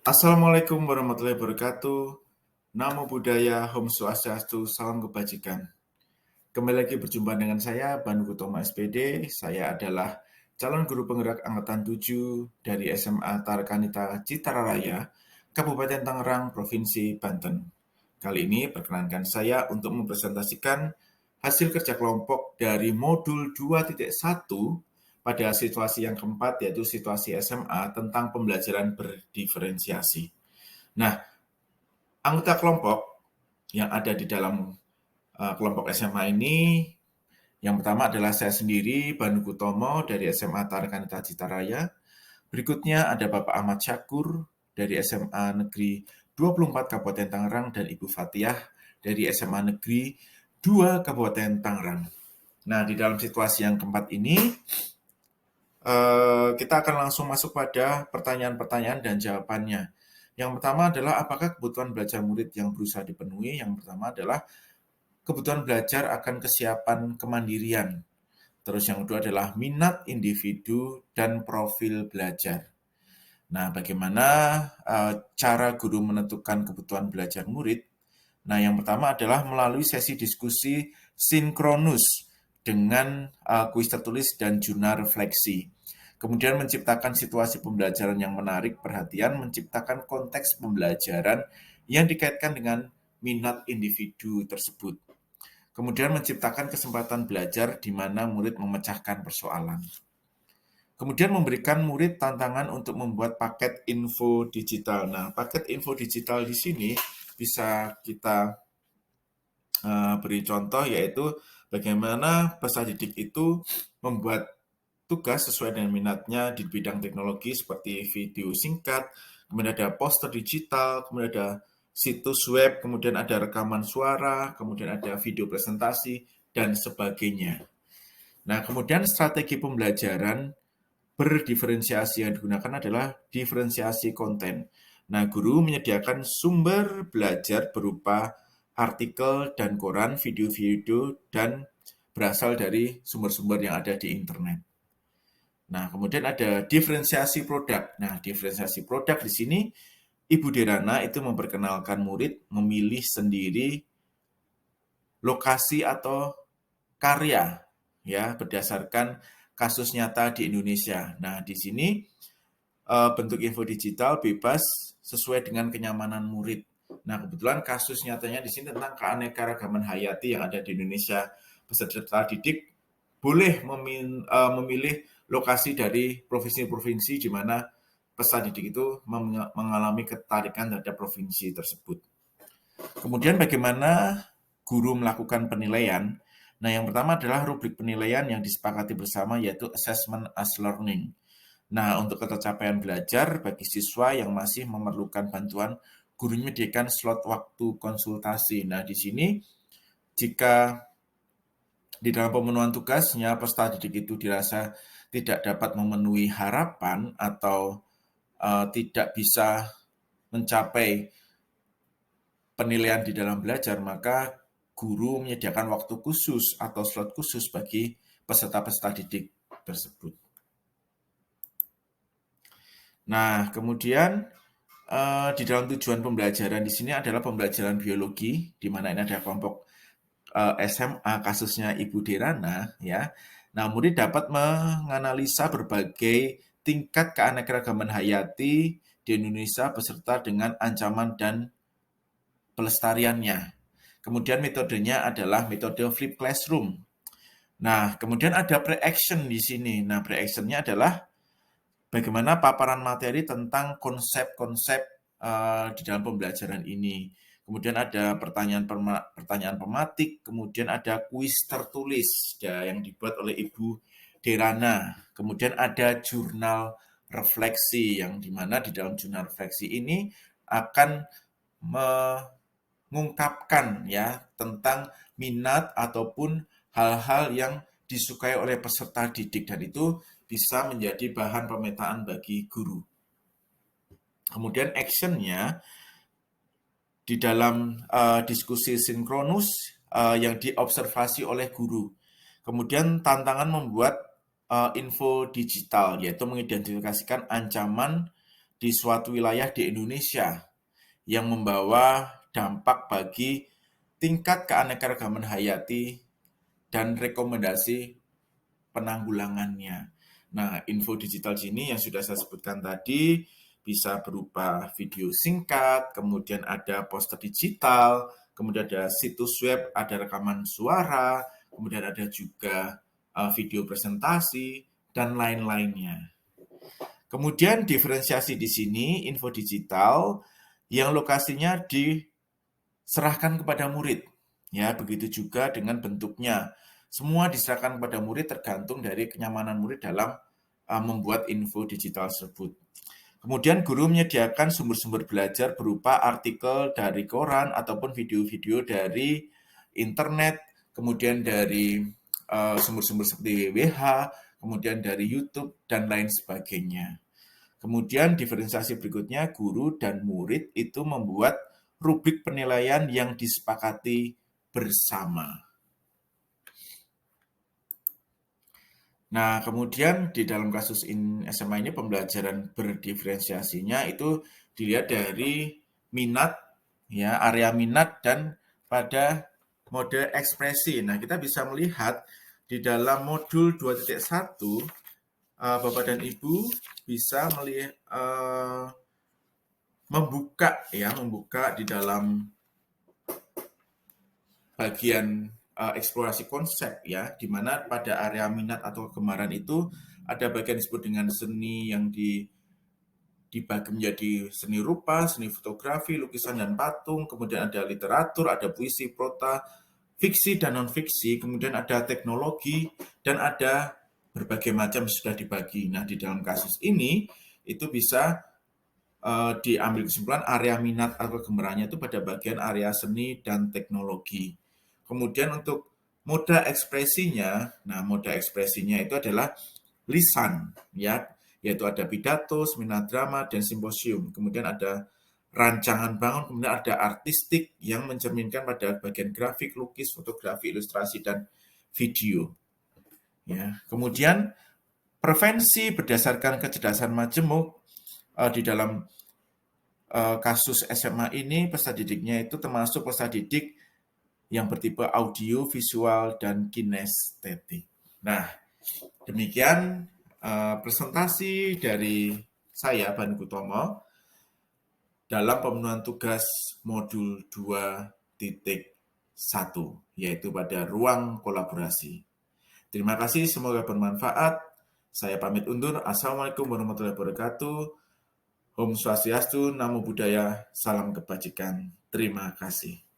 Assalamualaikum warahmatullahi wabarakatuh. Namo Buddhaya, Om Swastiastu, salam kebajikan. Kembali lagi berjumpa dengan saya, Banu Kutomo SPD. Saya adalah calon guru penggerak Angkatan 7 dari SMA Tarakanita Citararaya, Kabupaten Tangerang, Provinsi Banten. Kali ini perkenankan saya untuk mempresentasikan hasil kerja kelompok dari modul 2.1 pada situasi yang keempat, yaitu situasi SMA tentang pembelajaran berdiferensiasi. Nah, anggota kelompok yang ada di dalam kelompok SMA ini, yang pertama adalah saya sendiri, Banu Kutomo dari SMA Tarakanita Citaraya. Berikutnya ada Bapak Ahmad Syakur dari SMA Negeri 24 Kabupaten Tangerang dan Ibu Fatihah dari SMA Negeri 2 Kabupaten Tangerang. Nah, di dalam situasi yang keempat ini, kita akan langsung masuk pada pertanyaan-pertanyaan dan jawabannya. Yang pertama adalah apakah kebutuhan belajar murid yang berusaha dipenuhi? Yang pertama adalah kebutuhan belajar akan kesiapan kemandirian. Terus yang kedua adalah minat individu dan profil belajar. Nah, bagaimana cara guru menentukan kebutuhan belajar murid? Nah, yang pertama adalah melalui sesi diskusi sinkronus dengan kuis tertulis dan jurnal refleksi. Kemudian menciptakan situasi pembelajaran yang menarik perhatian, menciptakan konteks pembelajaran yang dikaitkan dengan minat individu tersebut. Kemudian menciptakan kesempatan belajar di mana murid memecahkan persoalan. Kemudian memberikan murid tantangan untuk membuat paket info digital. Nah, paket info digital di sini bisa kita beri contoh, yaitu bagaimana peserta didik itu membuat tugas sesuai dengan minatnya di bidang teknologi seperti video singkat, kemudian ada poster digital, kemudian ada situs web, kemudian ada rekaman suara, kemudian ada video presentasi, dan sebagainya. Nah, kemudian strategi pembelajaran berdiferensiasi yang digunakan adalah diferensiasi konten. Nah, guru menyediakan sumber belajar berupa artikel dan koran, video-video, dan berasal dari sumber-sumber yang ada di internet. Nah, kemudian ada diferensiasi produk. Nah, diferensiasi produk di sini, Ibu Dirana itu memperkenalkan murid memilih sendiri lokasi atau karya ya berdasarkan kasus nyata di Indonesia. Nah, di sini bentuk info digital bebas sesuai dengan kenyamanan murid. Nah, kebetulan kasus nyatanya di sini tentang keanekaragaman hayati yang ada di Indonesia. Peserta didik boleh memilih lokasi dari provinsi-provinsi di mana peserta didik itu mengalami ketarikan terhadap provinsi tersebut. Kemudian bagaimana guru melakukan penilaian? Nah, yang pertama adalah rubrik penilaian yang disepakati bersama, yaitu assessment as learning. Nah, untuk ketercapaian belajar bagi siswa yang masih memerlukan bantuan, guru menyediakan slot waktu konsultasi. Nah, di sini jika di dalam pemenuhan tugasnya peserta didik itu dirasa tidak dapat memenuhi harapan atau tidak bisa mencapai penilaian di dalam belajar, maka guru menyediakan waktu khusus atau slot khusus bagi peserta-peserta didik tersebut. Nah, kemudian di dalam tujuan pembelajaran di sini adalah pembelajaran biologi, di mana ini ada kelompok SMA kasusnya Ibu Dirana, ya. Nah, murid dapat menganalisa berbagai tingkat keanekaragaman hayati di Indonesia beserta dengan ancaman dan pelestariannya. Kemudian metodenya adalah metode flip classroom. Nah, kemudian ada pre-action di sini. Nah, pre-actionnya adalah bagaimana paparan materi tentang konsep-konsep di dalam pembelajaran ini. Kemudian ada pertanyaan pematik, kemudian ada kuis tertulis yang dibuat oleh Ibu Derana. Kemudian ada jurnal refleksi yang dimana di dalam jurnal refleksi ini akan mengungkapkan ya tentang minat ataupun hal-hal yang disukai oleh peserta didik, dan itu bisa menjadi bahan pemetaan bagi guru. Kemudian actionnya di dalam diskusi sinkronus yang diobservasi oleh guru. Kemudian tantangan membuat info digital, yaitu mengidentifikasikan ancaman di suatu wilayah di Indonesia yang membawa dampak bagi tingkat keanekaragaman hayati dan rekomendasi penanggulangannya. Nah, info digital sini yang sudah saya sebutkan tadi bisa berupa video singkat, kemudian ada poster digital, kemudian ada situs web, ada rekaman suara, kemudian ada juga video presentasi, dan lain-lainnya. Kemudian diferensiasi di sini info digital yang lokasinya diserahkan kepada murid. Ya, begitu juga dengan bentuknya. Semua diserahkan kepada murid tergantung dari kenyamanan murid dalam membuat info digital tersebut. Kemudian guru menyediakan sumber-sumber belajar berupa artikel dari koran ataupun video-video dari internet, kemudian dari sumber-sumber seperti WH, kemudian dari YouTube, dan lain sebagainya. Kemudian diferensiasi berikutnya, guru dan murid itu membuat rubrik penilaian yang disepakati bersama. Nah, kemudian di dalam kasus SMA ini pembelajaran berdiferensiasinya itu dilihat dari minat, ya, area minat dan pada mode ekspresi. Nah, kita bisa melihat di dalam modul 2.1 Bapak dan Ibu bisa melihat membuka di dalam bagian eksplorasi konsep, ya, di mana pada area minat atau kegemaran itu ada bagian disebut dengan seni yang dibagi menjadi seni rupa, seni fotografi, lukisan dan patung, kemudian ada literatur, ada puisi, prota, fiksi dan non-fiksi, kemudian ada teknologi, dan ada berbagai macam sudah dibagi. Nah, di dalam kasus ini itu bisa diambil kesimpulan area minat atau kegemarannya itu pada bagian area seni dan teknologi. Kemudian untuk moda ekspresinya, nah moda ekspresinya itu adalah lisan, ya, yaitu ada pidato, seminar drama, dan simposium. Kemudian ada rancangan bangun, kemudian ada artistik yang mencerminkan pada bagian grafik, lukis, fotografi, ilustrasi, dan video. Ya. Kemudian prevensi berdasarkan kecerdasan majemuk di dalam kasus SMA ini peserta didiknya itu termasuk peserta didik yang bertipe audio, visual, dan kinestetik. Nah, demikian presentasi dari saya, Bani Kutomo, dalam pemenuhan tugas modul 2.1, yaitu pada ruang kolaborasi. Terima kasih, semoga bermanfaat. Saya pamit undur. Assalamualaikum warahmatullahi wabarakatuh. Om Swastiastu, Namo Buddhaya, salam kebajikan. Terima kasih.